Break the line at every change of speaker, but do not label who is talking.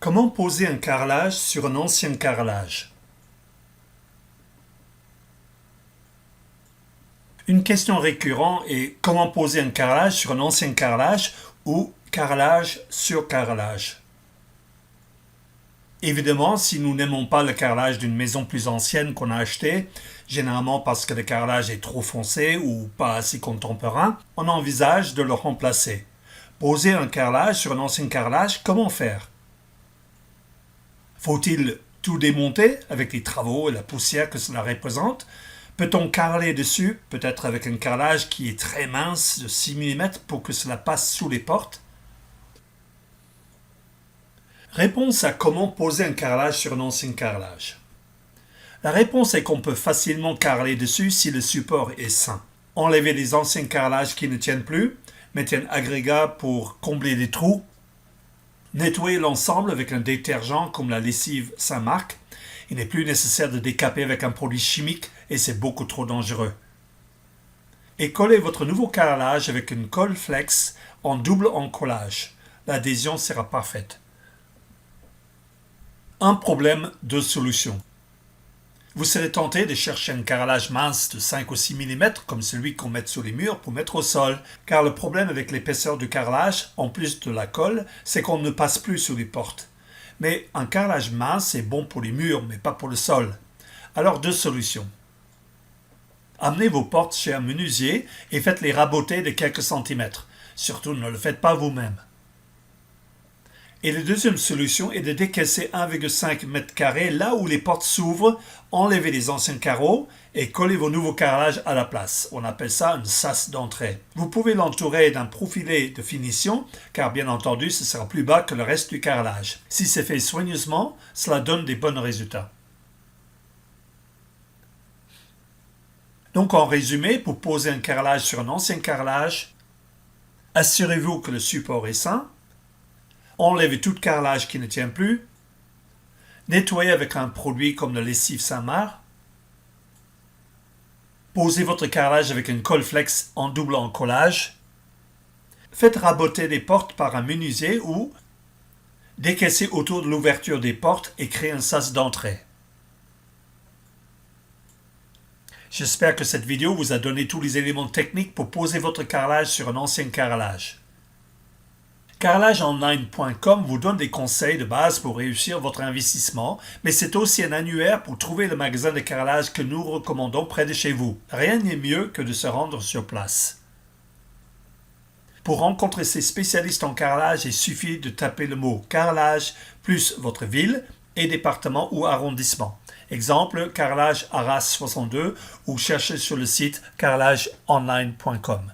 Comment poser un carrelage sur un ancien carrelage? Une question récurrente est comment poser un carrelage sur un ancien carrelage ou carrelage sur carrelage. Évidemment, si nous n'aimons pas le carrelage d'une maison plus ancienne qu'on a achetée, généralement parce que le carrelage est trop foncé ou pas assez contemporain, on envisage de le remplacer. Poser un carrelage sur un ancien carrelage, comment faire? Faut-il tout démonter avec les travaux et la poussière que cela représente? Peut-on carreler dessus, peut-être avec un carrelage qui est très mince de 6 mm pour que cela passe sous les portes? Réponse à comment poser un carrelage sur un ancien carrelage. La réponse est qu'on peut facilement carreler dessus si le support est sain. Enlever les anciens carrelages qui ne tiennent plus, mettre un agrégat pour combler les trous, nettoyer l'ensemble avec un détergent comme la lessive Saint-Marc. Il n'est plus nécessaire de décaper avec un produit chimique et c'est beaucoup trop dangereux. Et coller votre nouveau carrelage avec une colle flex en double encollage. L'adhésion sera parfaite. Un problème, deux solutions. Vous serez tenté de chercher un carrelage mince de 5 ou 6 mm comme celui qu'on met sur les murs pour mettre au sol, car le problème avec l'épaisseur du carrelage, en plus de la colle, c'est qu'on ne passe plus sous les portes. Mais un carrelage mince est bon pour les murs, mais pas pour le sol. Alors deux solutions. Amenez vos portes chez un menuisier et faites-les raboter de quelques centimètres. Surtout ne le faites pas vous-même. Et la deuxième solution est de décaisser 1,5 m² là où les portes s'ouvrent, enlevez les anciens carreaux et collez vos nouveaux carrelages à la place. On appelle ça une sas d'entrée. Vous pouvez l'entourer d'un profilé de finition, car bien entendu ce sera plus bas que le reste du carrelage. Si c'est fait soigneusement, cela donne des bons résultats. Donc en résumé, pour poser un carrelage sur un ancien carrelage, assurez-vous que le support est sain. Enlevez tout carrelage qui ne tient plus. Nettoyez avec un produit comme la lessive Saint-Marc. Posez votre carrelage avec une colle flex en double encollage. Faites raboter les portes par un menuisier ou décaissez autour de l'ouverture des portes et créez un sas d'entrée. J'espère que cette vidéo vous a donné tous les éléments techniques pour poser votre carrelage sur un ancien carrelage. Carrelageonline.com vous donne des conseils de base pour réussir votre investissement, mais c'est aussi un annuaire pour trouver le magasin de carrelage que nous recommandons près de chez vous. Rien n'est mieux que de se rendre sur place. Pour rencontrer ces spécialistes en carrelage, il suffit de taper le mot carrelage plus votre ville et département ou arrondissement. Exemple, carrelage Arras 62 ou cherchez sur le site carrelageonline.com.